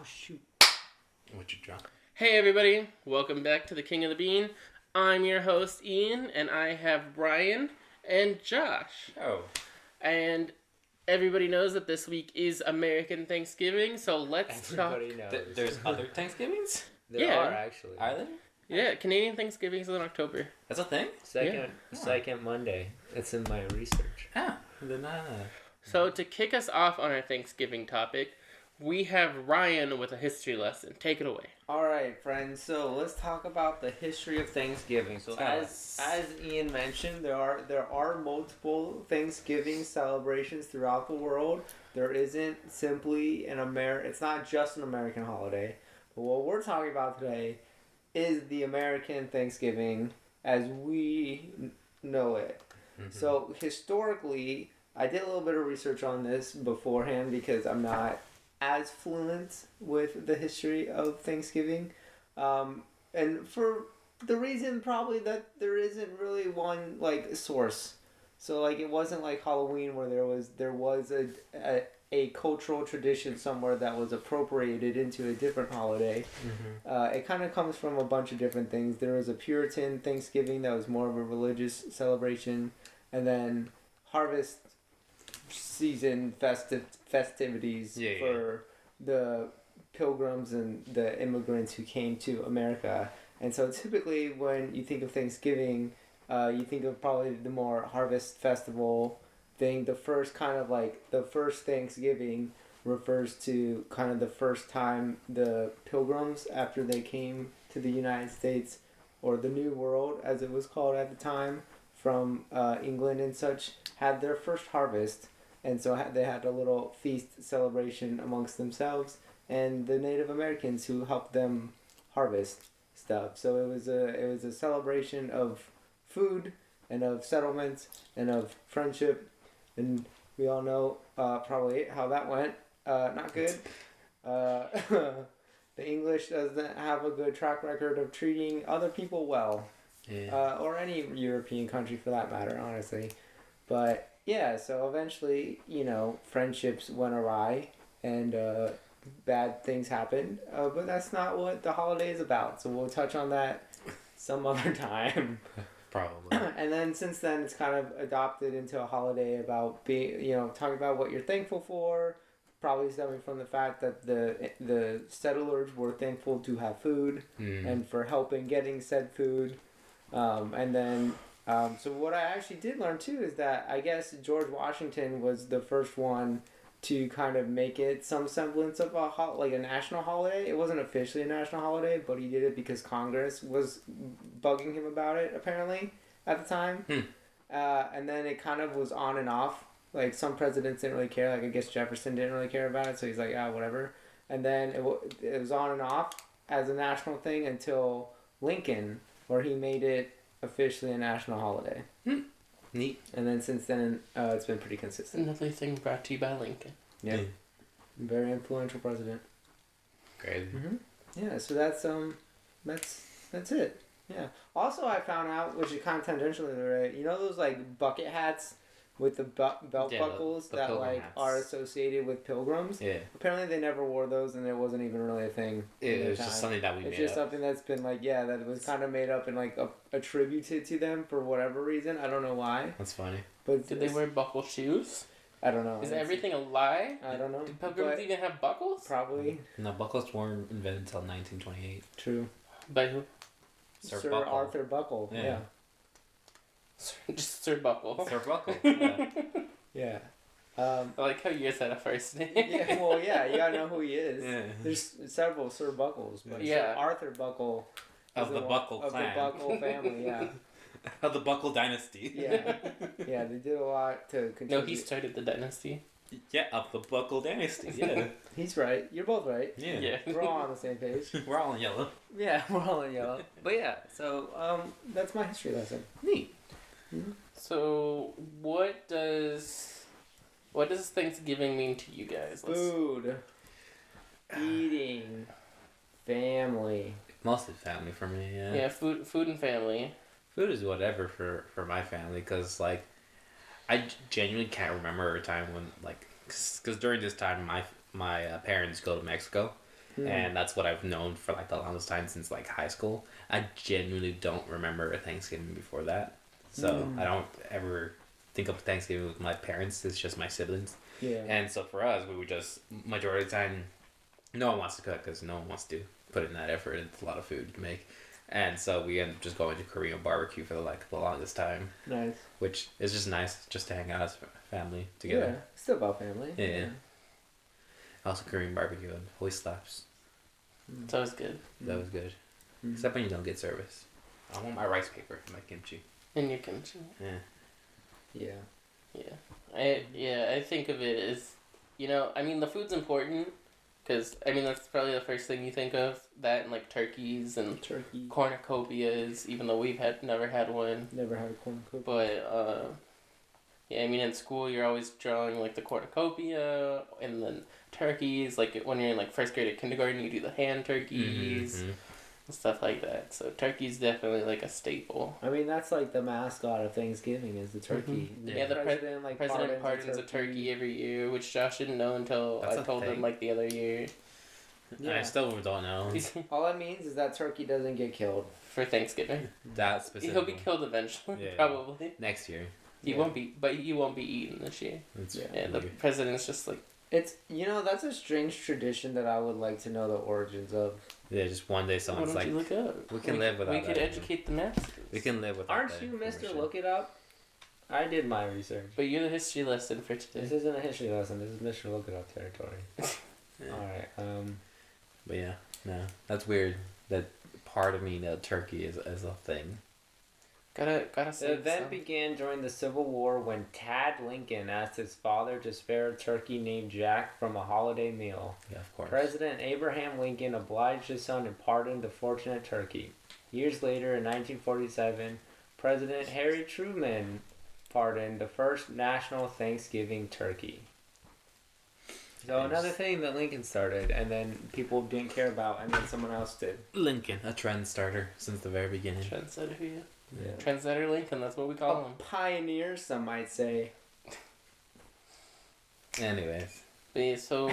shoot. What you drop? Hey everybody, welcome back to the King of the Bean. I'm your host Ian, and I have Brian and Josh. Oh. And everybody knows that this week is American Thanksgiving, so let's Everybody talk. knows. There's other Thanksgivings? There Yeah. are actually. Are there? Yeah, Canadian Thanksgiving is in October. That's a thing? Second Monday. It's in my research. Ah, then So to kick us off on our Thanksgiving topic, we have Ryan with a history lesson. Take it away. All right, friends. So let's talk about the history of Thanksgiving. So Tell as Ian mentioned, there are multiple Thanksgiving celebrations throughout the world. There isn't simply It's not just an American holiday. But what we're talking about today is the American Thanksgiving as we know it. Mm-hmm. So historically, I did a little bit of research on this beforehand because I'm not as fluent with the history of Thanksgiving, and for the reason probably that there isn't really one like source. So like it wasn't like Halloween where there was a cultural tradition somewhere that was appropriated into a different holiday. Mm-hmm. It kind of comes from a bunch of different things. There was a Puritan Thanksgiving that was more of a religious celebration, and then harvest season festivities for the pilgrims and the immigrants who came to America. And so typically when you think of Thanksgiving, you think of probably the more harvest festival thing. The first Thanksgiving refers to kind of the first time the pilgrims, after they came to the United States, or the New World as it was called at the time, from England and such, had their first harvest. And so they had a little feast celebration amongst themselves and the Native Americans who helped them harvest stuff. So it was a celebration of food and of settlements and of friendship. And we all know probably how that went. Not good. The English doesn't have a good track record of treating other people well. Yeah. Or any European country for that matter, honestly. But yeah, so eventually, friendships went awry and bad things happened. But that's not what the holiday is about. So we'll touch on that some other time. Probably. And then since then, it's kind of adopted into a holiday about being, talking about what you're thankful for. Probably stemming from the fact that the settlers were thankful to have food and for helping getting said food. And then, so what I actually did learn too is that I guess George Washington was the first one to kind of make it some semblance of a national holiday. It wasn't officially a national holiday, but he did it because Congress was bugging him about it apparently at the time. And then it kind of was on and off. Like some presidents didn't really care. Like I guess Jefferson didn't really care about it, so he's like, whatever. And then it was on and off as a national thing until Lincoln, where he made it officially a national holiday. Neat. And then since then, it's been pretty consistent. Another thing brought to you by Lincoln. Yeah. Very influential president. Crazy. Yeah, so that's it. Yeah. Also, I found out, which is kind of tangential, right? You know those like bucket hats with the belt buckles the that pilgrim like hats. are associated with pilgrims? Yeah. Apparently, they never wore those, and it wasn't even really a thing. It was just something that we It's made just up. something that's been that was kind of made up and like attributed to them for whatever reason. I don't know why. That's funny. But Did they wear buckle shoes? I don't know. Is everything a lie? I don't know. Did pilgrims even have buckles? Probably No, buckles weren't invented until 1928. true. By who? Sir Buckle. Buckle. Arthur Buckle. Yeah. Just Sir Buckle. Sir Buckle. Yeah. Yeah. I like how you guys had a first name. Yeah. Well, yeah. You gotta know who he is. Yeah. There's several Sir Buckles, but Yeah. Sir Arthur Buckle Of is the one- Buckle of clan. the Buckle family. Yeah. Of the Buckle dynasty. Yeah. Yeah. They did a lot to contribute. No, he started the dynasty. Yeah, of the Buckle dynasty. Yeah. He's right. You're both right. Yeah. We're all on the same page. We're all in yellow. Yeah, we're all in yellow. But yeah, so that's my history lesson. Neat. So, what does Thanksgiving mean to you guys? Food, eating, family. Mostly family for me, yeah. Yeah, food and family. Food is whatever for my family, because, like, I genuinely can't remember a time when, like, because during this time, my parents go to Mexico, and that's what I've known for like the longest time since like high school. I genuinely don't remember a Thanksgiving before that, so I don't ever think of Thanksgiving with my parents. It's just my siblings, Yeah. and so for us, we would just majority of the time, no one wants to cook because no one wants to put in that effort. It's a lot of food to make, and so we end up just going to Korean barbecue for like the longest time, Nice. which is just nice just to hang out as a family Yeah. together. Still about family. Yeah. Also, Korean barbecue always slaps. It's always good. That was good. Mhm. Except when you don't get service. I want my rice paper for my kimchi. And your kimchi. Yeah. Yeah. I think of it as, I mean, the food's important, because, I mean, that's probably the first thing you think of, that and, like, turkeys and Turkey. cornucopias, even though we've never had one. Never had a cornucopia. But, yeah, I mean, in school, you're always drawing, like, the cornucopia, and then turkeys, like, when you're in, like, first grade or kindergarten, you do the hand turkeys, Mm-hmm. and stuff like that. So turkey's definitely, like, a staple. I mean, that's like the mascot of Thanksgiving is the turkey. Mhm. Yeah, the pardons President pardons a turkey every year, which Josh didn't know until That's I a told him, thing? like, the other year. Yeah. I still don't know All it means is that turkey doesn't get killed. For Thanksgiving. that specific. He'll be killed eventually, Yeah. probably. next year. He Yeah. won't be, but he won't be eaten this year. That's Yeah. Yeah, the weird. president's just like, It's that's a strange tradition that I would like to know the origins of. Yeah, just one day why someone's don't like, you look up? we can live without We could that. educate the masses. we can live without Aren't that you Mr. information. Look It Up? I did my research. But you're the history lesson for This today. isn't a history lesson. This is Mr. Look It Up territory. Yeah. All right. But yeah, no, that's weird. That part of me, that turkey is a thing. Gotta The say event some. began during the Civil War when Tad Lincoln asked his father to spare a turkey named Jack from a holiday meal. Yeah, of course. President Abraham Lincoln obliged his son and pardoned the fortunate turkey. Years later, in 1947, President Harry Truman pardoned the first national Thanksgiving turkey. So Nice. another thing that Lincoln started, and then people didn't care about, and then someone else did. Lincoln, a trend starter since the very beginning. Trendsetter, yeah. Yeah. Trendsetter Lincoln, that's what we call A him. pioneer, some might say. Anyways, But yeah, so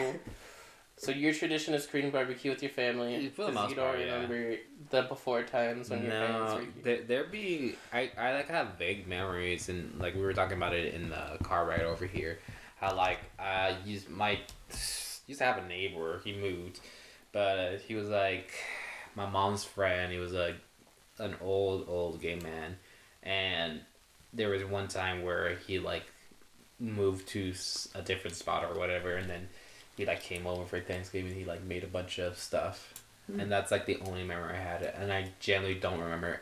your tradition is Korean barbecue with your family. For the 'cause most you don't part, yeah. remember the before times when your parents no, were. there be I like have vague memories, and like we were talking about it in the car ride over here. How like I used to have a neighbor. He moved, but he was like my mom's friend. He was like an old gay man, and there was one time where he like moved to a different spot or whatever, and then he like came over for Thanksgiving. He like made a bunch of stuff, and that's like the only memory I had. And I generally don't remember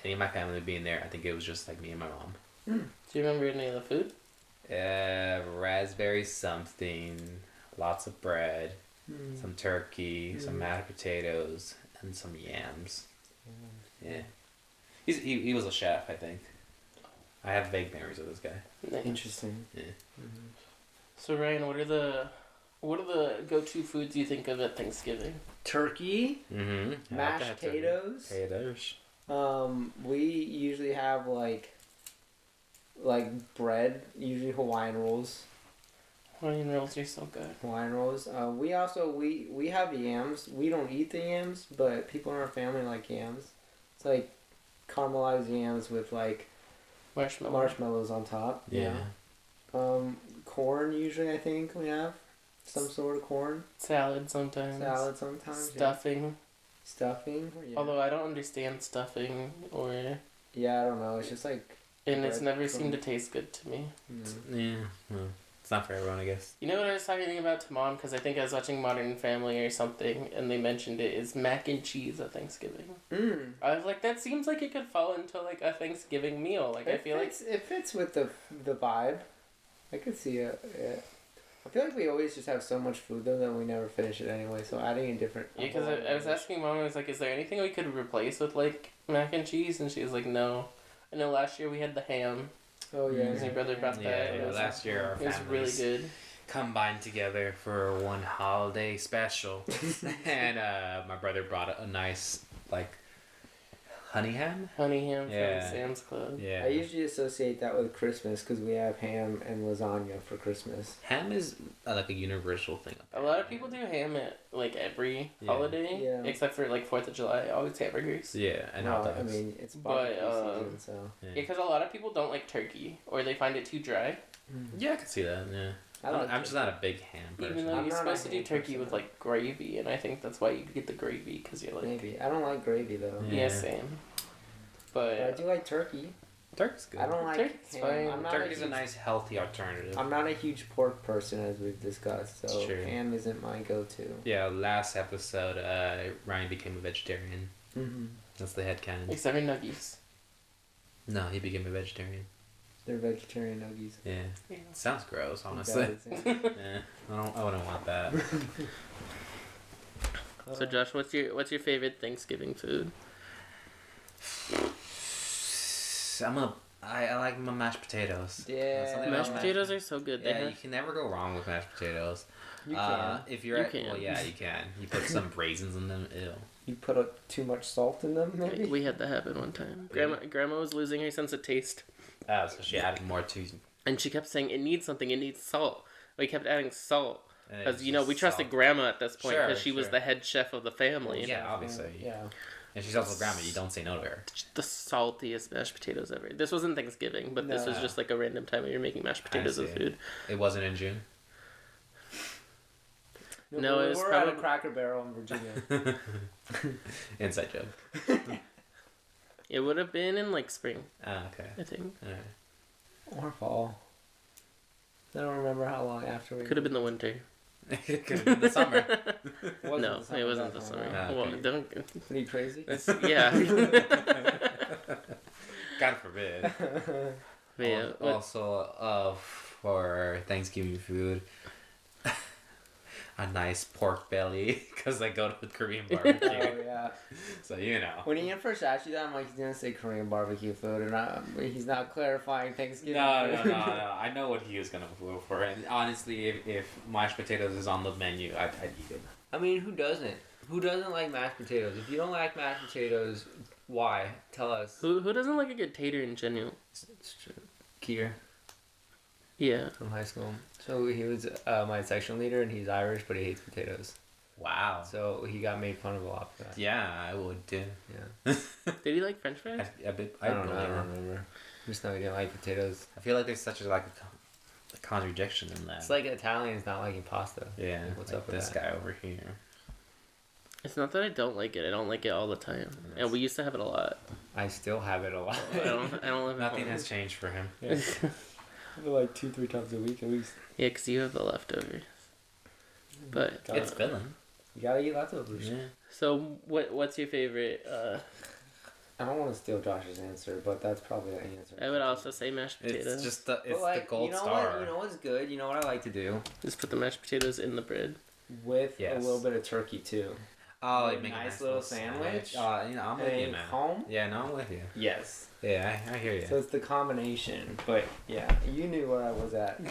any of my family being there. I think it was just like me and my mom. Do you remember any of the food? Raspberry something, lots of bread, some turkey, some mashed potatoes, and some yams. Yeah, he was a chef, I think. I have vague memories of this guy. Nice. Interesting. Yeah. So Ryan, what are the go-to foods you think of at Thanksgiving? Turkey, Mm-hmm. mashed potatoes. Potatoes. We usually have like bread, usually Hawaiian rolls. Hawaiian rolls are so good. Hawaiian rolls. We also we have yams. We don't eat the yams, but people in our family like yams. It's like caramelized yams with like marshmallows on top. Yeah. Corn usually I think we have some sort of corn. Salad sometimes. Salad sometimes. Stuffing. Yeah. Stuffing. Yeah. Although I don't understand stuffing Yeah, I don't know. It's just like. and it's bread never from- seemed to taste good to me. Yeah. Well, it's not for everyone, I guess. You know what I was talking about to Mom? Because I think I was watching Modern Family or something, and they mentioned it, is mac and cheese at Thanksgiving. I was like, that seems like it could fall into, like, a Thanksgiving meal. Like, I feel like... it fits with the vibe. I could see it. Yeah. I feel like we always just have so much food though that we never finish it anyway. So adding a different. Yeah, because I was asking Mom, I was like, is there anything we could replace with, like, mac and cheese? And she was like, no. I know last year we had the ham. Oh yeah. Because your brother brought that. Yeah, It was- last year our It was really families good. combined together for one holiday special. And my brother brought a nice, like, honey ham. Honey ham Yeah. from Sam's Club. Yeah. I usually associate that with Christmas because we have ham and lasagna for Christmas. Ham is like a universal thing. A lot of people do ham at like every Yeah. holiday, Yeah. except for like 4th of July. Always hamburgers. Yeah, and No, hot dogs. I mean, it's But, barbecue season, so. yeah. Yeah, because a lot of people don't like turkey or they find it too dry. Yeah, I can see that. Yeah, I'm just not a big ham person. Even though I'm you're not a supposed to do ham turkey person. with like gravy, and I think that's why you get the gravy because you're like, Maybe. I don't like gravy, though. Yeah. yeah, same. But I But do like turkey. Turkey's good. I don't like Turkey's ham. fine. I'm not Turkey's a a huge, nice, healthy alternative. I'm not a huge pork person, as we've discussed, so True. ham isn't my go-to. Yeah, last episode, Ryan became a vegetarian. Mm-hmm. That's the headcanon. except for nuggies. No, he became a vegetarian. They're vegetarian nuggies. Yeah. Yeah. Sounds gross, It honestly. does, Yeah, I wouldn't want that. So Josh, what's your favorite Thanksgiving food? I like my mashed potatoes. Yeah. Something Mashed about potatoes are so good. They Yeah, you have can never go wrong with mashed potatoes. You can. If you're You at, can. well, yeah, you can. You put some raisins in them. Ew. You put too much salt in them, maybe? we had that happen one time. Really? Grandma was losing her sense of taste, Oh, so she added more to. and she kept saying it needs something. It needs salt. We kept adding salt and because it's we just trusted salt. Grandma at this point Sure, because she was sure. the head chef of the family. Yeah, obviously. Yeah. And she's also grandma. You don't say no to her. The saltiest mashed potatoes ever. This wasn't Thanksgiving, but this was No. just like a random time when you're making mashed potatoes as see. food. It wasn't in June. No, we it was were at a probably- Cracker Barrel in Virginia. Inside joke. It would have been in like spring, Ah, okay. I think. Alright. Or fall. I don't remember how long after we... Could have been the winter. It could have been the summer. No, it wasn't the summer. Ah, Well, okay. don't. Are you crazy? Yeah. God forbid. But yeah, Also, for Thanksgiving food, a nice pork belly because I go to the Korean barbecue. Oh, yeah. So you know. When Ian first asked you that, I'm like, he's going to say Korean barbecue food, and he's not clarifying Thanksgiving food. No. I know what he was gonna go for, and honestly, if mashed potatoes is on the menu, I'd eat it. I mean, who doesn't? Who doesn't like mashed potatoes? If you don't like mashed potatoes, why? Tell us. who doesn't like a good tater in general? It's true. Kier Yeah. from high school. So he was my section leader, and he's Irish, but he hates potatoes. Wow. So he got made fun of a lot for that. Yeah, I would too. Yeah. Did he like French fries? I don't know. I don't remember. Just know he didn't like potatoes. I feel like there's such a contradiction in that. It's like Italians not liking pasta. yeah, What's like up with this that? guy over here? It's not that I don't like it. I don't like it all the time. And we used to have it a lot. I still have it a lot. I don't live at Nothing home. has changed for him. Yeah. I feel like 2-3 times a week at least. Yeah, because you have the leftovers. But It's filling. You gotta eat leftovers. Yeah. so what's your favorite? I don't want to steal Josh's answer, but that's probably the answer. I would also say mashed potatoes. It's just the But it's like, the gold you know star. What, you know what's good? You know what I like to do? Just put the mashed potatoes in the bread. With Yes. a little bit of turkey too. Oh, Like you make a nice little sandwich. You know, I'm with you, And man. home? Yeah, no, I'm with you. Yes. Yeah, I hear you. So it's the combination. But yeah, you knew where I was at.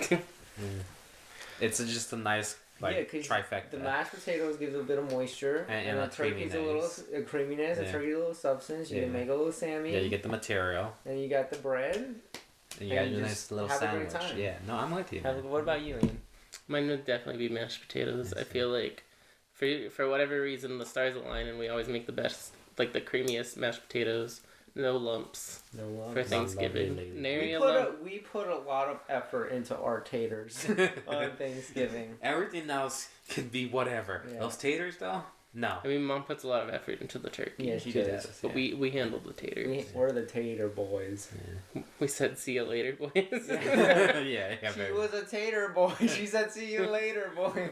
It's just a nice Yeah, 'cause trifecta. The mashed potatoes gives a bit of moisture, And the a turkey's creaminess. a creaminess, Yeah. a turkey a little substance. You can Yeah. make a little Sammy. Yeah, you get the material, and you got the bread. and you got And your just nice little have a great sandwich. time. Yeah, no, I'm with you. man. What about you, Ian? Mine would definitely be mashed potatoes. I feel like for whatever reason the stars align and we always make the best, like the creamiest mashed potatoes. No lumps No lumps. for Thanksgiving. lady. Nary a lump. We put a lot of effort into our taters on Thanksgiving. Everything else can be whatever. Yeah. Those taters, though, no. I mean, Mom puts a lot of effort into the turkey. Yeah, she She does. does. But we handled the taters. We're the tater boys. We said, see you later, boys. yeah, She was a tater boy. She said, "See you later, boy."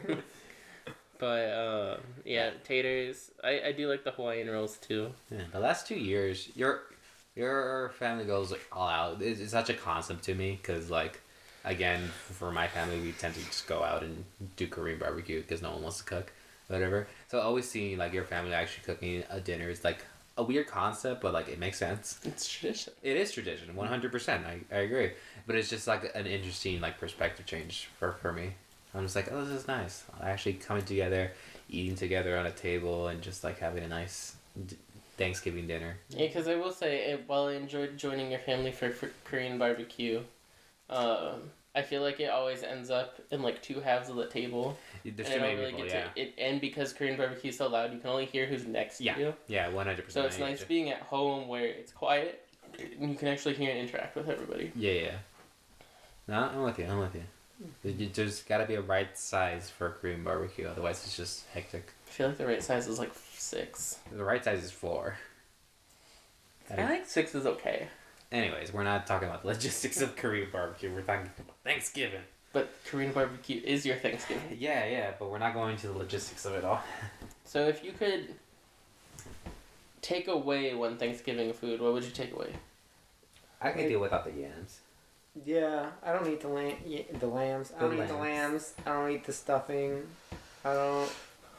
But, yeah, taters. I do like the Hawaiian rolls, too. Yeah, the last 2 years, your family goes all out. It's such a concept to me because, like, again, for my family, we tend to just go out and do Korean barbecue because no one wants to cook, whatever. So always seeing like your family actually cooking a dinner is like a weird concept, but like it makes sense. It's tradition. It is tradition, 100%. I agree, but it's just like an interesting like perspective change for me. I'm just like, oh, this is nice. Actually coming together, eating together on a table, and just like having a nice Thanksgiving dinner. Yeah, because I will say, while I enjoyed joining your family for Korean barbecue, I feel like it always ends up in like two halves of the table. There's And too I many don't really people, get to it, and because Korean barbecue is so loud, you can only hear who's next to you. Yeah, 100%. So it's nice being at home where it's quiet and you can actually hear and interact with everybody. Yeah. No, I'm with you. There's got to be a right size for a Korean barbecue, otherwise it's just hectic. I feel like the right size is like 6. The right size is 4. I think 6 is okay. Anyways, we're not talking about the logistics of Korean barbecue. We're talking about Thanksgiving. But Korean barbecue is your Thanksgiving. Yeah, but we're not going to the logistics of it all. So if you could take away one Thanksgiving food, what would you take away? I can deal without the yams. Yeah, I don't eat the lambs. I don't eat the lambs. I don't eat the stuffing. I don't.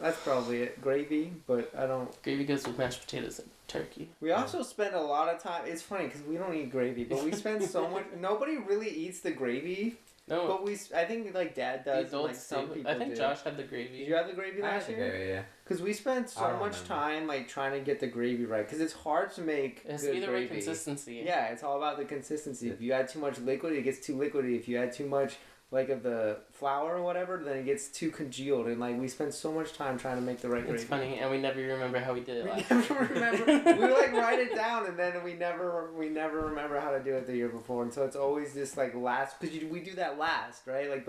That's probably it. Gravy, but I don't. Gravy goes with mashed potatoes and turkey. We also spend a lot of time. It's funny because we don't eat gravy, but we spend so much. Nobody really eats the gravy. No, But I think like Dad the does. And, adults like some do. people I think do. Josh had the gravy. Did you have the gravy last year? Yeah. Because we spent so I don't much remember. time like trying to get the gravy right. Because it's hard to make It has to good be the gravy. right consistency. Yeah, it's all about the consistency. If you add too much liquid, it gets too liquidy. If you add too much like of the flour or whatever, then it gets too congealed. And like we spend so much time trying to make the right gravy. It's funny, and we never remember how we did it We last never remember. We like write it down, and then we never remember how to do it the year before. And so it's always just like last, because we do that last, right? Like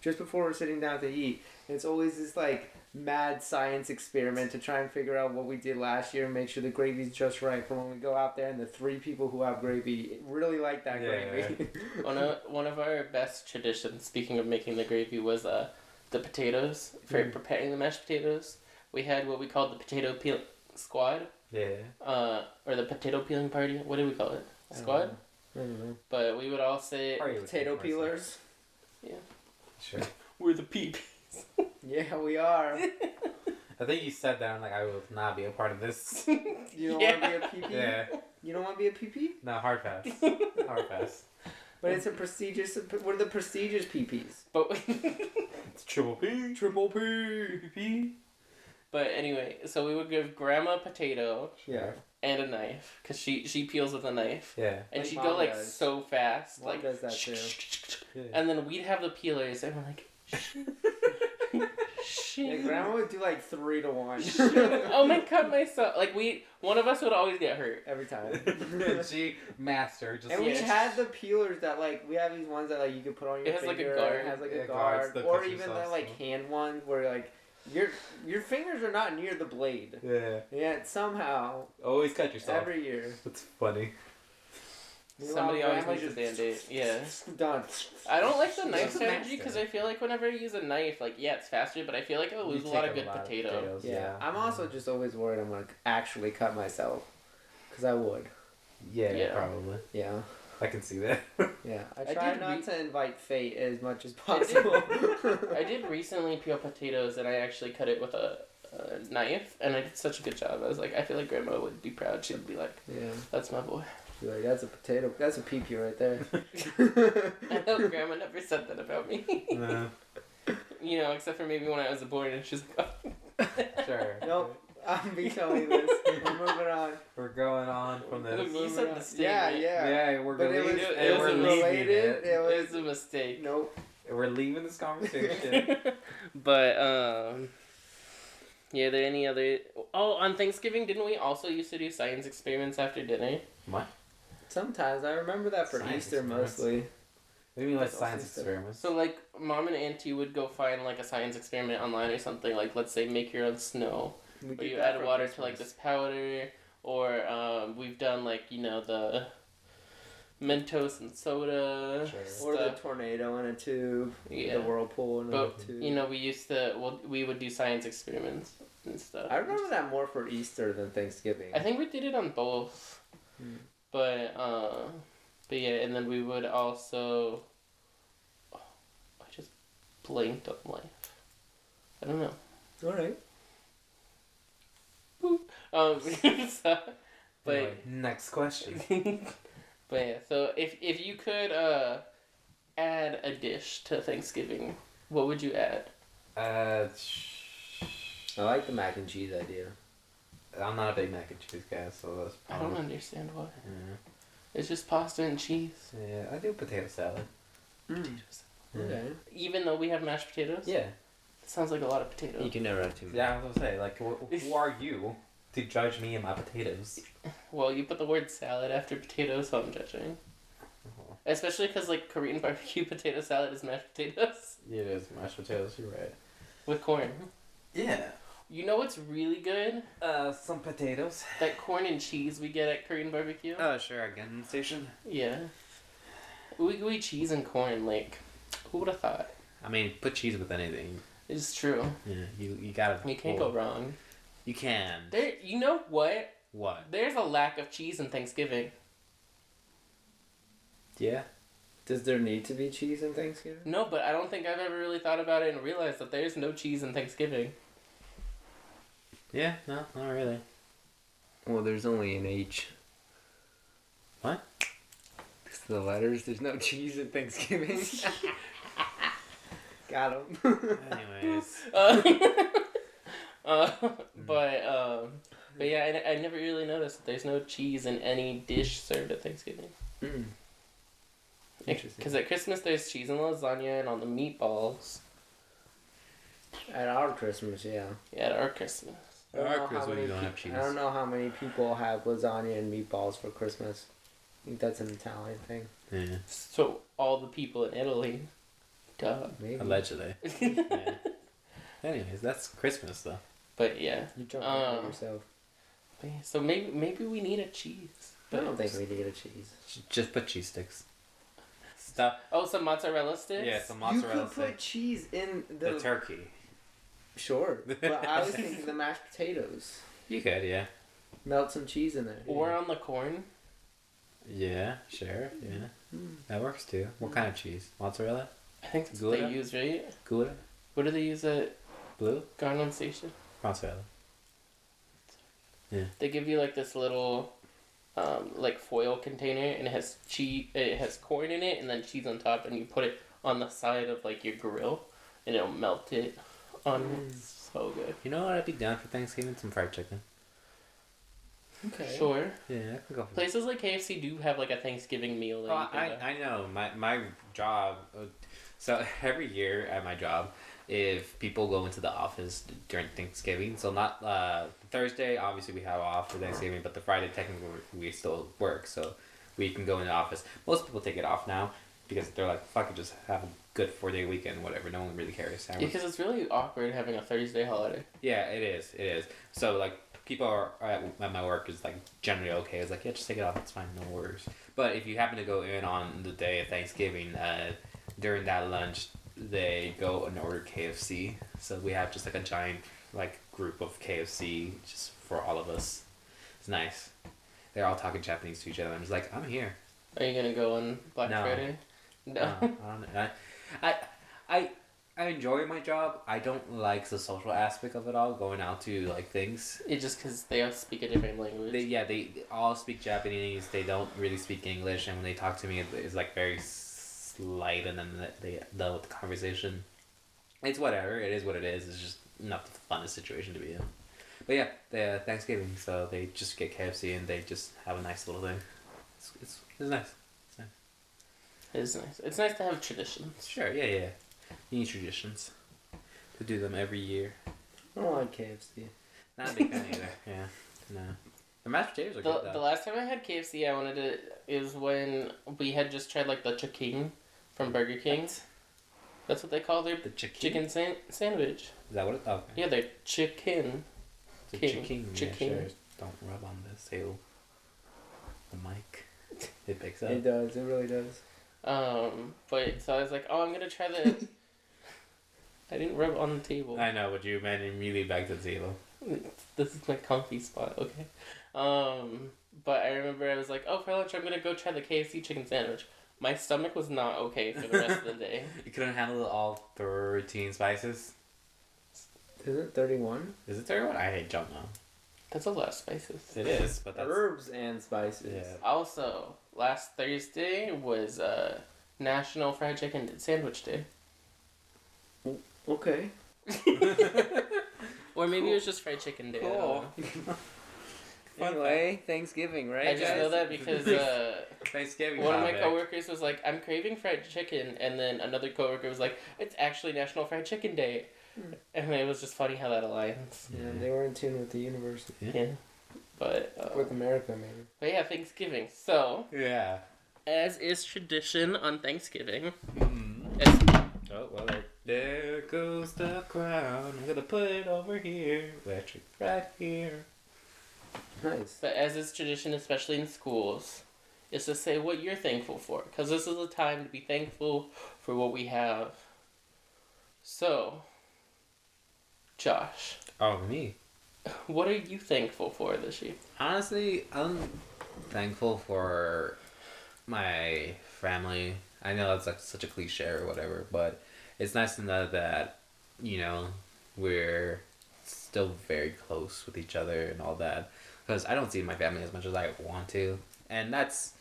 just before we're sitting down to eat. And it's always this like mad science experiment to try and figure out what we did last year and make sure the gravy's just right for when we go out there. And the 3 people who have gravy really like that gravy. One of our best traditions, speaking of making the gravy, was the potatoes. For preparing the mashed potatoes, we had what we called the potato peel squad. Yeah. Or the potato peeling party. What did we call it? Squad? I don't know. But we would all say Potato peelers. Sure. we're the peep. Yeah, we are. I think you said that. I'm like, I will not be a part of this. You don't want to be a PP? Yeah. You don't want to be a PP? No, hard pass. Hard pass. But it's a prestigious. What are the prestigious PPs? But It's triple P. Triple P. But anyway, so we would give Grandma a potato Yeah. and a knife, because she peels with a knife. Yeah. And Like she'd Mom go like does. so fast. Mom like does that too. Yeah. And then we'd have the peelers and we're like Yeah, Grandma would do like 3 to 1 oh my god, myself. Like one of us would always get hurt. every time. She master just. And we Yeah. had the peelers that like we have these ones that like you could put on your It has, like, a finger. guard. It has like Yeah, a guards guard, the or cooking even sauce, the like so. hand ones where like your fingers are not near the blade. Yeah. Yet somehow Always cut yourself. every year That's funny. Somebody Meanwhile, always Grandma needs a band-aid. Yeah. done. I don't like the knife Just strategy master. because I feel like whenever I use a knife, like, yeah, it's faster, but I feel like I'll lose a lot of good potato. potatoes, Yeah, I'm also just always worried I'm gonna actually cut myself, cause I would. Yeah, Yeah. probably. Yeah, I can see that. yeah. I I try did not re- to invite fate as much as I did- possible. I did recently peel potatoes and I actually cut it with a knife, and I did such a good job. I was like, I feel like Grandma would be proud. She'd be like, Yeah, that's my boy. you're like that's a potato. That's a PP right there. I know Grandma never said that about me. No. You know, except for maybe when I was born and she's like, oh. Sure. Nope. I'm becoming this. We're moving on. We're going on from this. You said the state, Yeah, right? yeah. Yeah, we're But it leaving. was, it it was was related. related. It It was was a mistake. nope. We're leaving this conversation. But, yeah, are there any other... Oh, on Thanksgiving, didn't we also used to do science experiments after dinner? What? Sometimes I remember that for Science Easter experiments. mostly. Maybe like That's science also experiments. So, like, Mom and Auntie would go find, like, a science experiment online or something. Like, let's say, make your own snow. We Where did you that add for water to, like, Christmas. this powder. Or, we've done, like, you know, the Mentos and soda Sure. Or the stuff. tornado in a tube. Yeah. The whirlpool in a But, tube. you know, we would do science experiments and stuff. I remember that more for Easter than Thanksgiving. I think we did it on both. But yeah, and then we would also... Oh, I just blanked on life. I don't know. Alright. So, but... Anyway, next question. But yeah, so if you could add a dish to Thanksgiving, what would you add? I like the mac and cheese idea. I'm not a big mac and cheese guy, so that's I probably... don't understand why. Yeah. It's just pasta and cheese. Yeah, I do potato salad. Potatoes. Okay. Even though we have mashed potatoes? Yeah. It sounds like a lot of potatoes. You can never have too many. Yeah, I was gonna say, like, who are you to judge me and my potatoes? Well, you put the word salad after potatoes, so I'm judging. Especially because, like, Korean barbecue potato salad is mashed potatoes It is mashed potatoes, you're right. with corn. Yeah. You know what's really good? Some potatoes. That corn and cheese we get at Korean barbecue. Oh, sure, again, station. Yeah. Ooey cheese and corn, like, who would have thought? I mean, put cheese with anything. It's true. Yeah, you gotta... You can't go wrong. You can. There, you know what? What? There's a lack of cheese in Thanksgiving. Yeah. Does there need to be cheese in Thanksgiving? No, but I don't think I've ever really thought about it and realized that there's no cheese in Thanksgiving. Yeah, no, not really. Well, there's only an H. What? It's the letters. There's no cheese in Thanksgiving. Got him. Anyways. But yeah, I never really noticed that there's no cheese in any dish served at Thanksgiving. Interesting. Because at Christmas there's cheese in lasagna and on the meatballs. At our Christmas, yeah. Yeah, at our Christmas. I don't know Our how Christmas, many we don't pe- have cheese. I don't know how many people have lasagna and meatballs for Christmas. I think that's an Italian thing. Yeah. So all the people in Italy, duh. Maybe. Allegedly. Yeah. Anyways, that's Christmas though. But yeah, You jumped ahead of Um, yourself. But yeah, so maybe we need a cheese. I But don't think we need a cheese. Just put cheese sticks. Stuff. Oh, some mozzarella sticks. Yeah, some You mozzarella could put sticks. cheese in The the... turkey. Sure. But I was thinking the mashed potatoes. You could, yeah. Melt some cheese in there. Or on the corn. Yeah, sure, yeah. Mm. That works too. What kind of cheese? Mozzarella? I think that's what Gouda? they use, right? Gouda? What do they use at Blue? Gangnam Station? Mozzarella. They give you like this little, like foil container, and it has cheese. It has corn in it, and then cheese on top, and you put it on the side of like your grill, and it'll melt it on. So good. You know what I'd be down for Thanksgiving? Some fried chicken. Okay. Sure. Yeah, I can go for that. Places like KFC do have like a Thanksgiving meal. That Oh, you can go. I know. My job... So every year at my job, if people go into the office during Thanksgiving, so not Thursday, obviously we have off for Thanksgiving, but the Friday technically we still work, so we can go in the office. Most people take it off now because they're like, fuck it, just have a good 4-day weekend, whatever. No one really cares. Yeah, because it's really awkward having a Thursday holiday. Yeah, it is. It is. So like people are at my work is like generally okay. It's like, yeah, just take it off. It's fine. No worries. But if you happen to go in on the day of Thanksgiving, during that lunch, they go and order KFC. So we have just like a giant like group of KFC just for all of us. It's nice. They're all talking Japanese to each other. I'm just like, I'm here. Are you gonna go on Black No. Friday? No. I don't know. I enjoy my job. I don't like the social aspect of it all, going out to like things. It's just because they all speak a different language. They all speak Japanese. They don't really speak English, and when they talk to me, it's like very slight, and then they done with the conversation. It's whatever. It is what it is. It's just not the funnest situation to be in. But yeah, the Thanksgiving, so they just get KFC and they just have a nice little thing. It's nice. It's nice. It's nice to have traditions. Sure, yeah. You need traditions to do them every year. I don't like KFC. Not a big fan either. Yeah, no. The mashed potatoes are good The though. last time I had KFC, I wanted to is when we had just tried like the chicken from Burger King. That's what they call their The chicken. chicken sandwich. Is that what it? Okay. Yeah, they're chicken. The King. chicken. Yeah, Chicken. sure. Don't rub on this. Ew. The mic. It picks up. It does. It really does. But so I was like, oh, I'm gonna try the. I didn't rub on the table. I know what you meant. Immediately back to the table. This is my comfy spot, okay? But I remember I was like, oh, for lunch I'm gonna go try the KFC chicken sandwich. My stomach was not okay for the rest of the day. You couldn't handle all 13 spices. Is it 31? Is it 31? I don't know. That's a lot of spices. It is, but that's Herbs and spices. yeah. Also, last Thursday was National Fried Chicken Sandwich Day. Okay. Or maybe it was just Fried Chicken Day. I don't Cool. know. Anyway, Thanksgiving, right? I just know guys? that because Thanksgiving. one of my topic. coworkers was like, "I'm craving fried chicken," and then another coworker was like, "It's actually National Fried Chicken Day," and it was just funny how that aligns. Yeah, they were in tune with the universe, Yeah, but with America, maybe. but yeah, Thanksgiving. So Yeah. as is tradition on Thanksgiving, Mm-hmm. as Oh well, there goes the crown. I'm gonna put it over here, actually right here. Nice. But as is tradition, especially in schools, is to say what you're thankful for. Because this is a time to be thankful for what we have. So, Josh, Oh, me. what are you thankful for this year? Honestly, I'm thankful for my family. I know that's like such a cliche or whatever, but it's nice to know that, you know, we're still very close with each other and all that. Because I don't see my family as much as I want to. And that's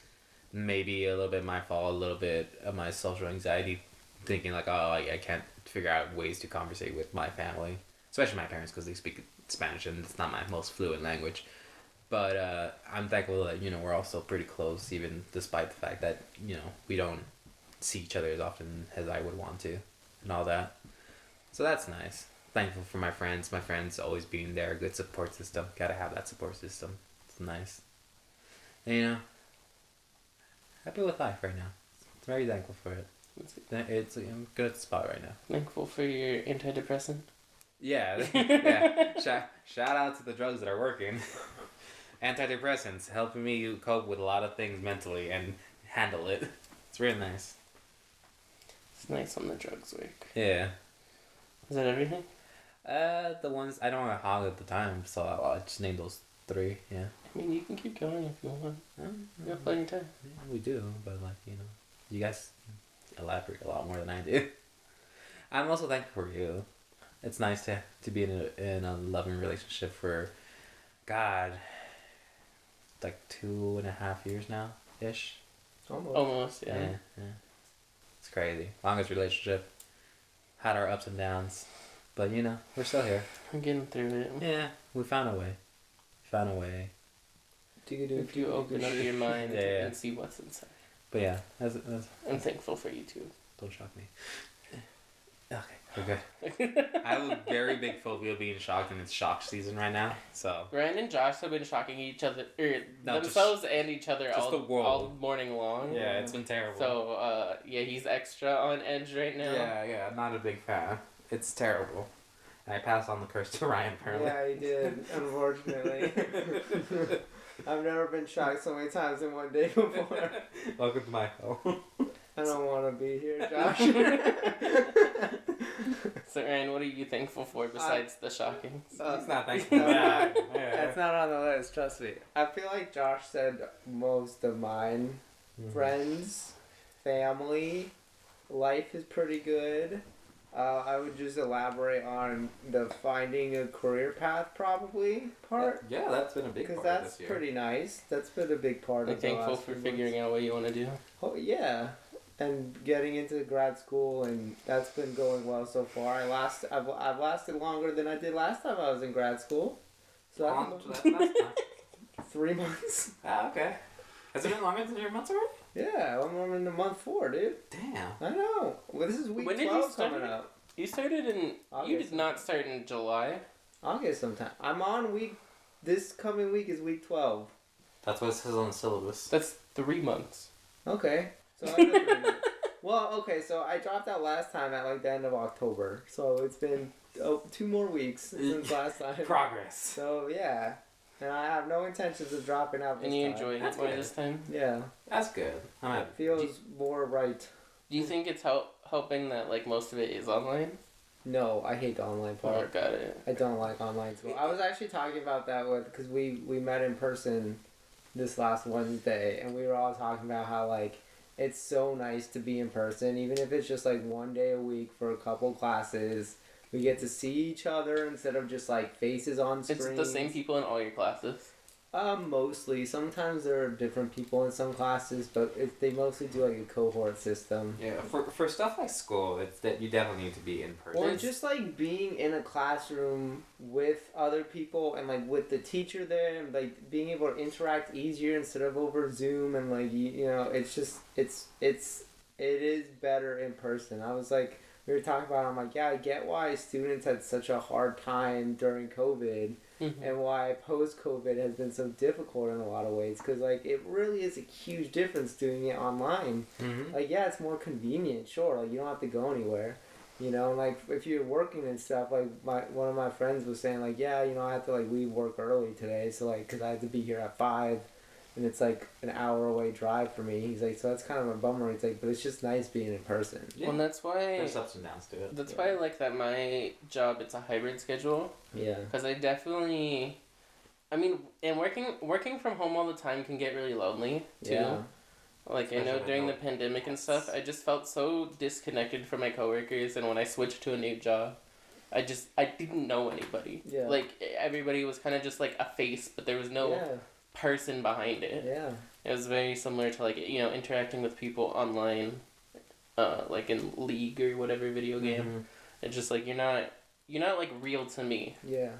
maybe a little bit my fault, a little bit of my social anxiety. Thinking like, oh, I can't figure out ways to conversate with my family. Especially my parents because they speak Spanish and it's not my most fluent language. But I'm thankful that, you know, we're all still pretty close, even despite the fact that, you know, we don't see each other as often as I would want to and all that. So that's nice. Thankful for my friends always being there, a good support system. Gotta have that support system. It's nice. And, you know, happy with life right now. Very thankful for it. It's I'm good at the spot right now. Thankful for your antidepressant? Yeah, yeah. Shout out to the drugs that are working. Antidepressants helping me cope with a lot of things mentally and handle it. It's really nice. It's nice when the drugs work. Yeah. Is that everything? The ones I don't want to hog at the time, so I just named those 3. Yeah. I mean, you can keep going if you want. You have plenty of time. Yeah, we do, but like you guys elaborate a lot more than I do. I'm also thankful for you. It's nice to be in a loving relationship for, God, like 2.5 years now, ish. Almost, yeah. Yeah. It's crazy. Longest relationship. Had our ups and downs, but you know we're still here. I'm getting through it. Yeah, we found a way. If you open up your mind Yeah. and see what's inside. But yeah, that's I'm thankful for you too. don't shock me. Okay, we're good. I have a very big phobia of being shocked, and it's shock season right now. So Ryan and Josh have been shocking each other, No, themselves and each other just the world. all morning long. yeah, it's been terrible. So, yeah, he's extra on edge right now. yeah, I'm not a big fan. It's terrible. And I passed on the curse to Ryan apparently. Yeah, you did, unfortunately. I've never been shocked so many times in one day before. Welcome to my home. I don't want to be here, Josh. So, Ryan, what are you thankful for besides the shocking? It's not thankful for that. That's not on the list, trust me. I feel like Josh said most of mine. Mhm. Friends, family, life is pretty good. I would just elaborate on the finding a career path probably part. Yeah, that's been a big Because part of that's this year. pretty nice. That's been a big part I'm of the thankful last for few figuring out what you want to do. months. Oh, yeah. And getting into grad school, and that's been going well so far. I've lasted longer than I did last time I was in grad school. So How long I was think that last time? 3 months. Ah, okay. Has it been longer than your months already? Yeah, I'm in the month 4, dude. Damn. I know. Well, this is week When did you 12 start coming it? up. You started in. You August. did not start in July. August sometime. I'm on week. This coming week is week 12. That's what it says on the syllabus. That's 3 months. Okay. So I know 3 months. Well, okay, so I dropped out last time at like the end of October. So it's been 2 more weeks since last time. Progress. So yeah. And I have no intentions of dropping out this And you time. enjoyed That's it more good. this time? Yeah. That's good. I'm It happy. feels more right. Do you think it's helping that like most of it is online? No, I hate the online Or part. got it? I don't like online school. I was actually talking about that because we met in person this last Wednesday, and we were all talking about how like it's so nice to be in person, even if it's just like 1 day a week for a couple classes. We get to see each other instead of just like faces on screen. It's the same people in all your classes. Mostly. Sometimes there are different people in some classes, but they mostly do like a cohort system. Yeah, for stuff like school, it's that you definitely need to be in person. Or just like being in a classroom with other people and like with the teacher there and like being able to interact easier instead of over Zoom and like you know it's just it is better in person. I was like we were talking about it, I'm like yeah I get why students had such a hard time during COVID. Mm-hmm. And why post-COVID has been so difficult in a lot of ways, because like it really is a huge difference doing it online. Mm-hmm. Like yeah, it's more convenient, sure. Like you don't have to go anywhere, you know. And, like if you're working and stuff, like one of my friends was saying like yeah, you know I had to like leave work early today, so like because I had to be here at 5, and it's like an hour away drive for me. He's like so that's kind of a bummer. He's like but it's just nice being in person. Yeah. Well, that's why. There's ups and downs to it. That's why I like that my job it's a hybrid schedule. Yeah. Because I definitely, I mean, and working from home all the time can get really lonely too. Yeah. Like I know Especially during the when pandemic and stuff, I just felt so disconnected from my coworkers, and when I switched to a new job, I didn't know anybody. Yeah. Like everybody was kind of just like a face, but there was no Yeah. person behind it. Yeah. It was very similar to like interacting with people online, like in League or whatever video game. Mm-hmm. It's just like you're not like real to me. Yeah.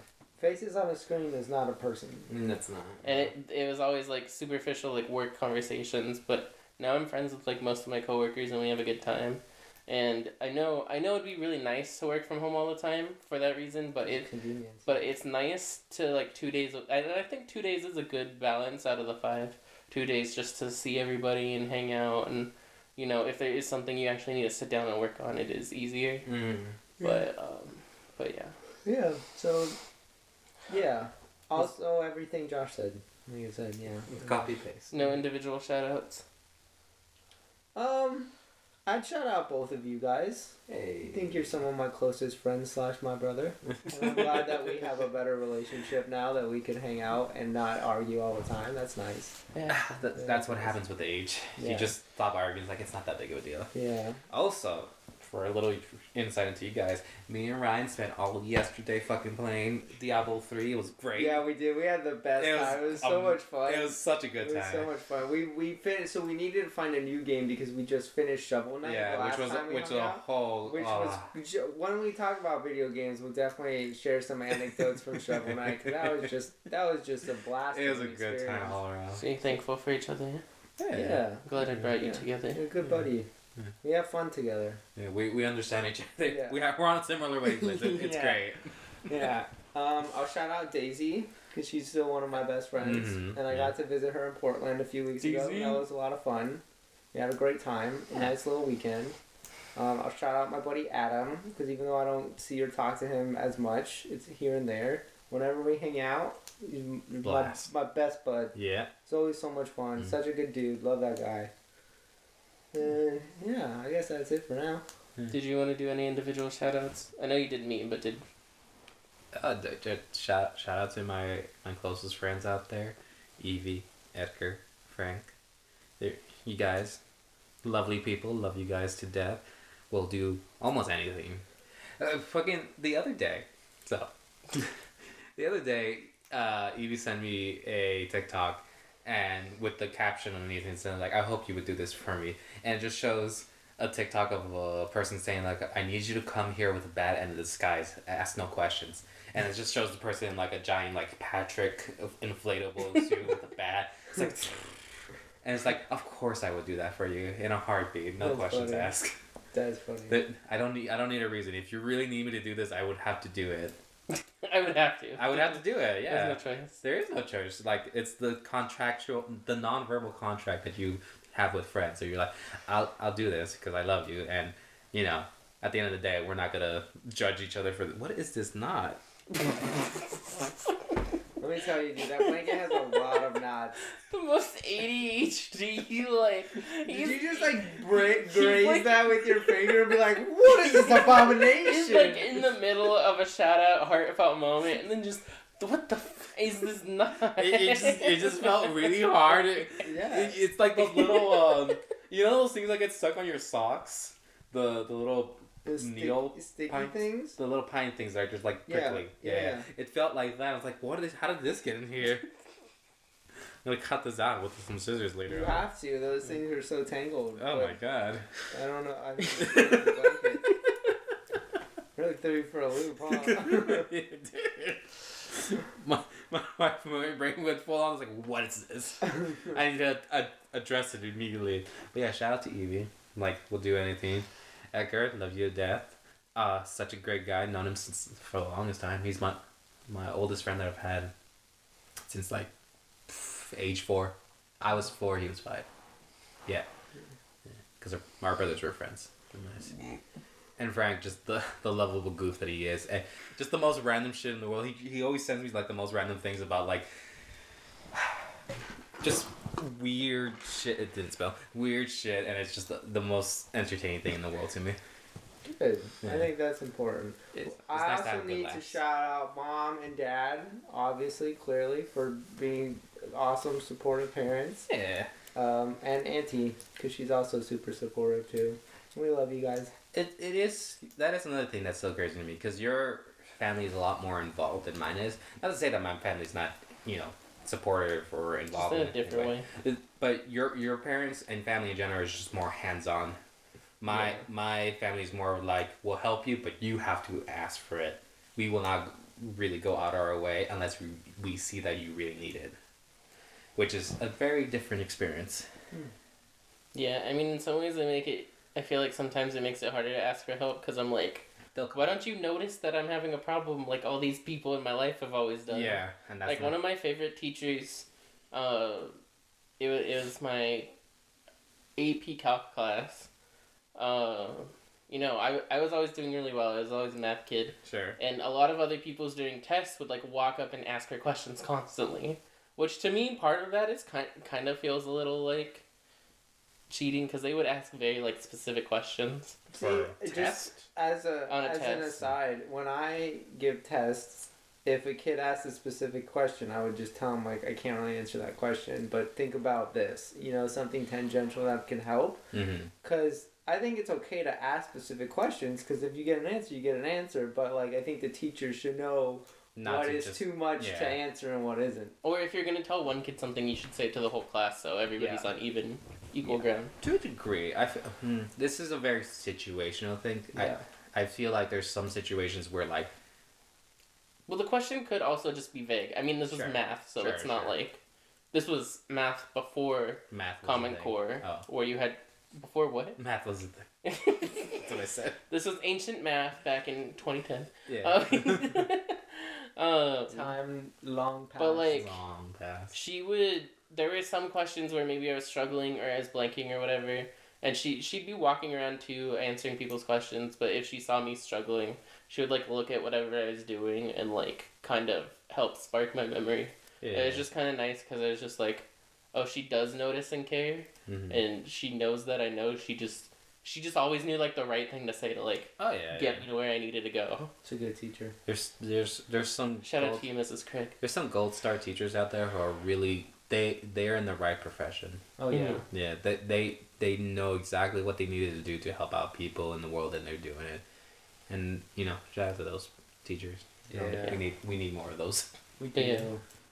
Faces on a screen is not a person. That's not. And it was always like superficial like work conversations, but now I'm friends with like most of my coworkers and we have a good time. And I know it'd be really nice to work from home all the time for that reason, but Convenience. but it's nice to like 2 days. I think 2 days is a good balance out of the 5. 2 days just to see everybody and hang out, and if there is something you actually need to sit down and work on, it is easier. Mm. But yeah. Yeah. So. Yeah. Also, everything Josh said. Like you said, yeah. Copy paste. No individual shout outs. I'd shout out both of you guys. Hey. I think you're some of my closest friends / my brother. And I'm glad that we have a better relationship now, that we can hang out and not argue all the time. That's nice. Yeah. That's what happens with age. Yeah. You just stop arguing. It's like it's not that big of a deal. Yeah. Also, for a little insight into you guys, me and Ryan spent all of yesterday fucking playing Diablo 3. It was great. Yeah, we did. We had the best time. It was so much fun. It was such a good It was time. so much fun. We finished, so we needed to find a new game because we just finished Shovel Knight. Yeah, the last time we which was hung a out. whole. Which was when we talk about video games, we'll definitely share some anecdotes from Shovel Knight. 'Cause that was just a blast. It was of a an good experience. time all around. So you're thankful for each other. Yeah, Glad I brought you Yeah. together. you're a good buddy. Yeah. We have fun together. Yeah, we understand each other. Yeah. We're on a similar wavelength. It's Yeah. great. Yeah. I'll shout out Daisy because she's still one of my best friends, Mhm, and I yeah. got to visit her in Portland a few weeks ago. Daisy. That was a lot of fun. We had a great time. A nice little weekend. I'll shout out my buddy Adam because even though I don't see or talk to him as much, it's here and there. Whenever we hang out, he's Blast. my best bud. Yeah. It's always so much fun. Mm. Such a good dude. Love that guy. And yeah, I guess that's it for now. Did you want to do any individual shout outs? I know you did me, but did. Shout out to my closest friends out there, Evie, Edgar, Frank. You guys, lovely people. Love you guys to death. Will do almost anything. Fucking the other day. So, the other day, Evie sent me a TikTok, and with the caption underneath it saying like, "I hope you would do this for me," and it just shows a TikTok of a person saying like, "I need you to come here with a bat and a disguise. Ask no questions." And it just shows the person in like a giant like Patrick inflatable suit with a bat. It's like, and it's like, of course I would do that for you in a heartbeat. No That's questions funny. asked. That's funny. That I don't need a reason. If you really need me to do this, I would have to do it. I would have to. I would have to do it. Yeah. There's no choice. There is no choice. Like it's the non-verbal contract that you have with friends. So you're like, I'll do this because I love you, and at the end of the day, we're not gonna judge each other for what is this knot. Let me tell you, dude, that blanket has a lot of knots. The most ADHD, like. Did you just like he's graze like- that with your finger and be like, what is this abomination? He's like in the middle of a shout out, heartfelt moment, and then just, what the is this not? It just felt really hard. Yeah. It's like those little those things that get stuck on your socks. The little The needle sticky pints? things. The little pine things that are just like Yeah, prickly. yeah. It felt like that. I was like, how did this get in here? gonna cut this out with some scissors later You on. have to. Those things are so tangled. Oh but my god. I don't know. I think it's a blanket. Really threw you for a loop, huh? my brain went full on. I was like, what is this? I need to address it immediately. But yeah, shout out to Evie. Like, we'll do anything. Edgar, love you to death. Such a great guy. Known him since for the longest time. He's my oldest friend that I've had since like age 4. I was 4, he was 5. Yeah. Because our brothers were friends. Nice. And Frank, just the lovable goof that he is. And just the most random shit in the world. He always sends me like the most random things about like just weird shit. It didn't spell. Weird shit, and it's just the most entertaining thing in the world to me. Good. Yeah. I think that's important. It's I nice to also have good need to laughs. shout out Mom and Dad, obviously, clearly, for being awesome, supportive parents. Yeah. And Auntie, because she's also super supportive too. We love you guys. It is. That is another thing that's so crazy to me because your family is a lot more involved than mine is. Not to say that my family's not, supportive or Just involved in in a different way. But your parents and family in general is just more hands on. My family is more like, we'll help you, but you have to ask for it. We will not really go out our way unless we see that you really need it, which is a very different experience. Yeah, I mean, in some ways, I feel like sometimes it makes it harder to ask for help because I'm like, why don't you notice that I'm having a problem like all these people in my life have always done? Yeah, and that's like one of my favorite teachers, it was my AP Calc class. I was always doing really well. I was always a math kid. Sure. And a lot of other people's doing tests would like walk up and ask her questions constantly, which to me part of that is kind of feels a little like cheating because they would ask very like specific questions. For See, test? just as On a an test. aside, when I give tests, if a kid asks a specific question, I would just tell him like I can't really answer that question, but think about this. Something tangential that can help. Mm-hmm. Because I think it's okay to ask specific questions. Because if you get an answer, you get an answer. But like I think the teacher should know what is too much to answer and what isn't. Or if you're gonna tell one kid something, you should say it to the whole class so everybody's on equal ground. To a degree, this is a very situational thing. Yeah. I feel like there's some situations where like Well, the question could also just be vague. I mean, this was Sure. math, so Sure, it's not sure. like this was math before math was Common a thing. Core, Oh, where you had before what? math was a thing. That's what I said. This was ancient math back in 2010. Yeah. Time long past. But, like, Long past. there were some questions where maybe I was struggling or I was blanking or whatever, and she'd be walking around too answering people's questions, but if she saw me struggling, she would like look at whatever I was doing and like kind of help spark my memory. Yeah. It was just kind of nice because I was just like, oh, she does notice and care, Mhm. and she knows that I know. She just always knew like the right thing to say to like Oh yeah. get me to where I needed to go. It's a good teacher. There's some Shout out gold, to you, Mrs. Craig. there's some gold star teachers out there who are really they're in the right profession. Oh yeah. Mhm. Yeah, they know exactly what they needed to do to help out people in the world, and they're doing it. And shout out to those teachers. Yeah. We need more of those. We do. Yeah.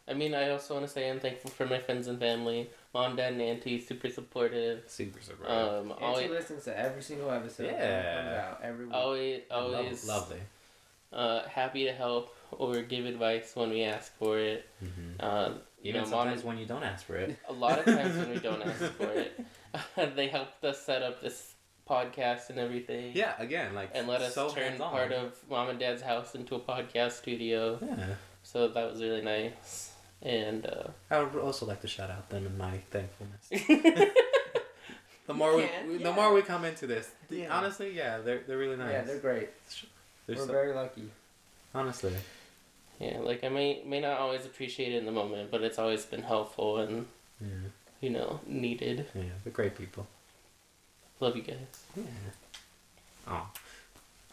I mean, I also want to say I'm thankful for my friends and family. Mom, Dad, and Auntie, super supportive. Super surprised. Auntie Always, listens to every single episode. Yeah. That comes out every week. always Lovely. happy to help or give advice when we ask for it. Mm-hmm. Even Mom, sometimes when you don't ask for it. a lot of times when we don't ask for it, they helped us set up this podcast and everything. Yeah, again, like And let us so turn hands-on. part of Mom and Dad's house into a podcast studio. Yeah. So that was really nice. And I would also like to shout out them in my thankfulness. The more can, the more we come into this, Yeah. honestly, yeah, they're really nice. Yeah, they're great. They're We're so- very lucky. honestly. yeah, like I may not always appreciate it in the moment, but it's always been helpful and Yeah, needed. yeah, they're great people. Love you guys. Yeah. Oh,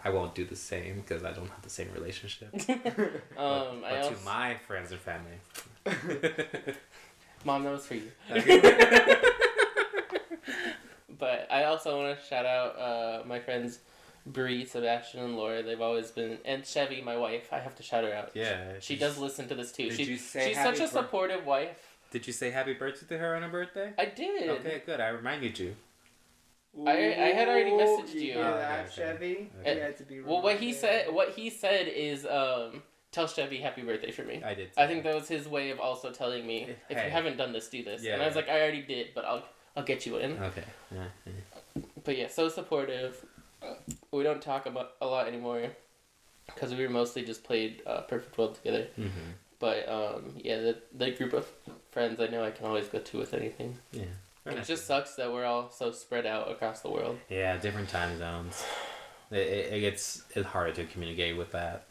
I won't do the same because I don't have the same relationship. But I also, to my friends and family. Mom, that was for you. But I also want to shout out my friends Bree, Sebastian, and Laura. They've always been, and Chevy, my wife. I have to shout her out. Yeah. She does listen to this too. Did you say She's happy such a bir- supportive wife. Did you say happy birthday to her on her birthday? I did. Okay, good. I reminded you. I had already messaged you. You hear that, Okay. Chevy? Okay. You had to be Well, what he reminded. said is, tell Chevy happy birthday for me. I did. I think that was his way of also telling me, if Hey. you haven't done this, do this. Yeah, And I was yeah. like, I already did, but I'll get you in. Okay. Yeah. But yeah, so supportive. We don't talk about a lot anymore because we were mostly just played Perfect World together. Mm-hmm. But yeah, the group of friends I know I can always go to with anything. Yeah. It just sucks that we're all so spread out across the world. Yeah, different time zones. It's harder to communicate with that.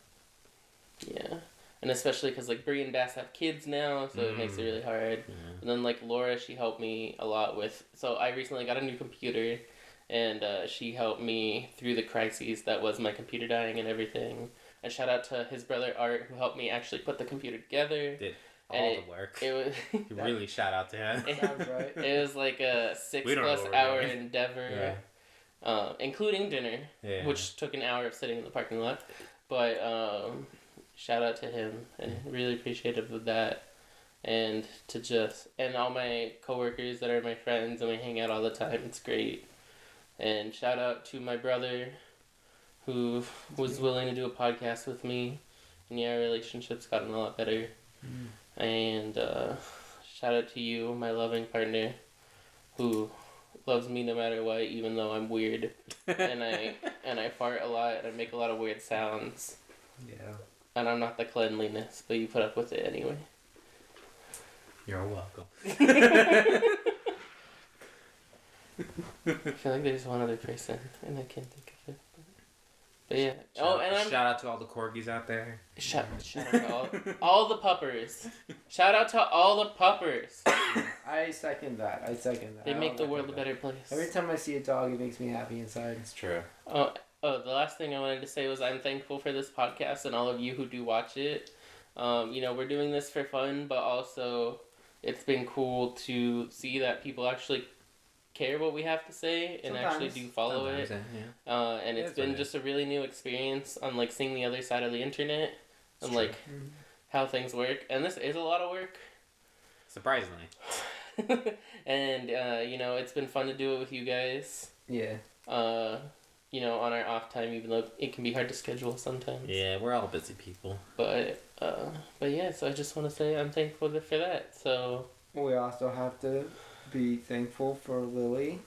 Yeah, and especially because like Bree and Bass have kids now, so it makes it really hard. Yeah. And then like Laura, she helped me a lot with. So I recently got a new computer, and she helped me through the crises that was my computer dying and everything. And shout out to his brother Art, who helped me actually put the computer together. Did And all the work. It was You really shout out to him. Sounds right. it was like a We don't know 6+ what we're hour doing. endeavor, including dinner, Yeah. which took an hour of sitting in the parking lot. But shout out to him, and really appreciative of that. And and all my coworkers that are my friends and we hang out all the time. It's great. And shout out to my brother, who was willing to do a podcast with me. And yeah, our relationship's gotten a lot better. And shout out to you, my loving partner, who loves me no matter what, even though I'm weird and I fart a lot and I make a lot of weird sounds. Yeah. And I'm not the cleanliness, but you put up with it anyway. You're welcome. I feel like there's one other person, and I can't think of it. But yeah. Shout out to all the corgis out there. Shout out to all the puppers. Shout out to all the puppers. I second that. They I make the like world a that. better place. Every time I see a dog, it makes me happy inside. It's true. Oh, the last thing I wanted to say was I'm thankful for this podcast and all of you who do watch it. We're doing this for fun, but also it's been cool to see that people actually care what we have to say and actually do follow it. Yeah. And it's That's been right. just a really new experience on like seeing the other side of the internet and It's like how things work. And this is a lot of work. Surprisingly. And it's been fun to do it with you guys. Yeah. On our off time, even though it can be hard to schedule sometimes. Yeah, we're all busy people. But yeah, so I just want to say I'm thankful for that. So We also have to be thankful for Lily.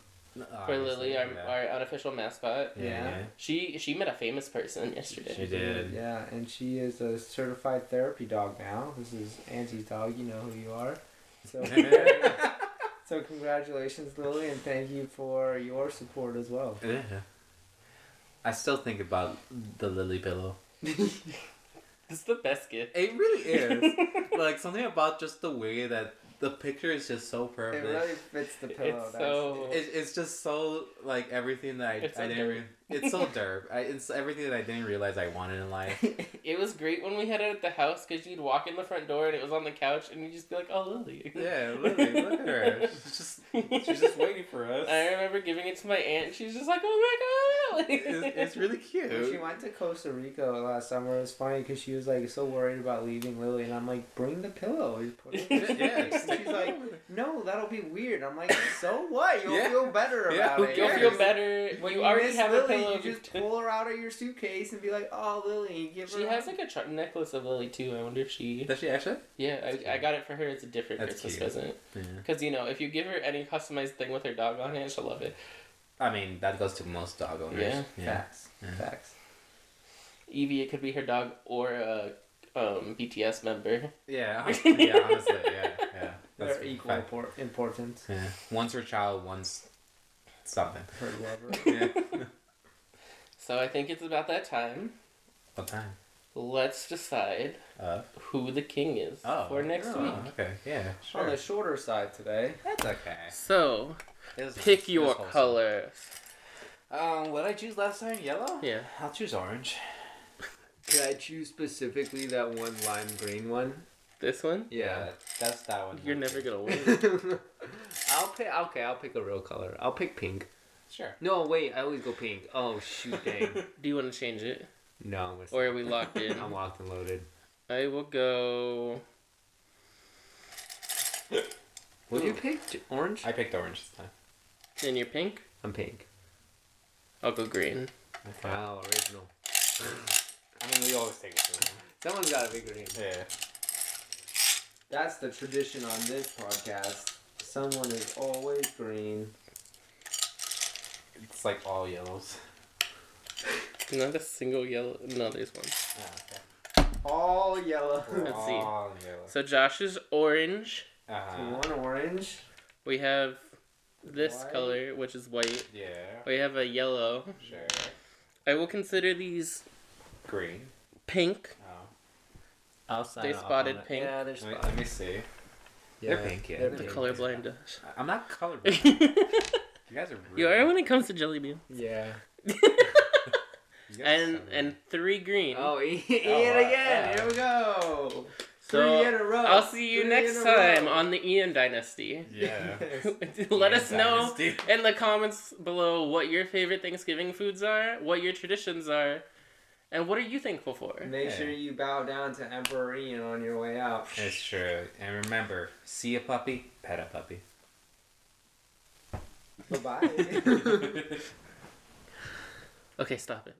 for Lily, our unofficial mascot, Yeah. she met a famous person yesterday. She did. Yeah, and she is a certified therapy dog now. This is Angie's dog. You know who you are. So, so congratulations, Lily, and thank you for your support as well. Yeah. I still think about the lily pillow. This is the best gift. It really is. Like something about just the way that the picture is just so It perfect. really fits the pillow. It's so- It's just so like everything that It's so I didn't. derp. It's so derp. It's everything that I didn't realize I wanted in life. It was great when we had it at the house because you'd walk in the front door and it was on the couch and you'd just be like, "Oh, Lily." Yeah, Lily, look at her. She's just waiting for us. I remember giving it to my aunt. She's just like, "Oh my god!" It's really When she cute. went to Costa Rica last summer, it was funny because she was like so worried about leaving Lily, and I'm like, bring the pillow. You put it Yeah, and she's like, no, that'll be weird. I'm like, so what? You'll Yeah. feel better Yeah, about who it. You'll cares? feel better. When You already miss have Lily, a pillow. you just pull her out of your suitcase and be like, oh, Lily, you give her. She has like a necklace of Lily too. I wonder if she. Does she actually? Yeah, I got it for her as a different That's Christmas cute. present. Yeah. Because if you give her any customized thing with her dog on it, she'll love it. I mean, that goes to most dog owners. Yeah. Facts. Yeah. Facts. Evie, it could be her dog or a BTS member. Yeah, honestly, yeah. That's They're equal fact. importance. Yeah. One's her child, one's something. Her lover. Yeah. So I think it's about that time. What time? Let's decide who the king is for next week. Okay, yeah, On sure. the shorter side today. That's okay. So, pick your color. What did I choose last time? Yellow? Yeah. I'll choose orange. Could I choose specifically that one lime green one? This one? Yeah. That's that one. You're never gonna win. I'll pick a real color. I'll pick pink. Sure. No, wait, I always go pink. Oh shoot, dang. Do you want to change it? No, Or are we locked in? I'm locked and loaded. I will go... What do you pick? Orange? I picked orange this time. And you're pink? I'm pink. I'll go green. Okay. Wow, original. I mean, we always take it. Someone's got to be green. Yeah. That's the tradition on this podcast. Someone is always green. It's like all yellows. Not a single yellow. No, there's one. Oh, okay. All yellow. Let's see. All yellow. So Josh is orange. One orange. We have this White. color, which is white. Yeah. We have a yellow. Sure. I will consider these Green. pink. Oh. I'll sign They off spotted on it. pink. Yeah, they're Let spotted. me see. Yeah, They're pink, yeah. they're The pink. colorblind Josh. I'm not colorblind. You guys are rude. You are when it comes to jelly beans. Yeah. You guys And sound and 3 green. Oh, Ian wow. again. Here we go. So, Three in a row. I'll see you Three next in a row. time on the Ian Dynasty. Yeah. Let Ian us know Dynasty. in the comments below what your favorite Thanksgiving foods are, what your traditions are, and what are you thankful for? Make sure you bow down to Emperor Ian on your way out. It's true. And remember, see a puppy, pet a puppy. Bye-bye. Okay, stop it.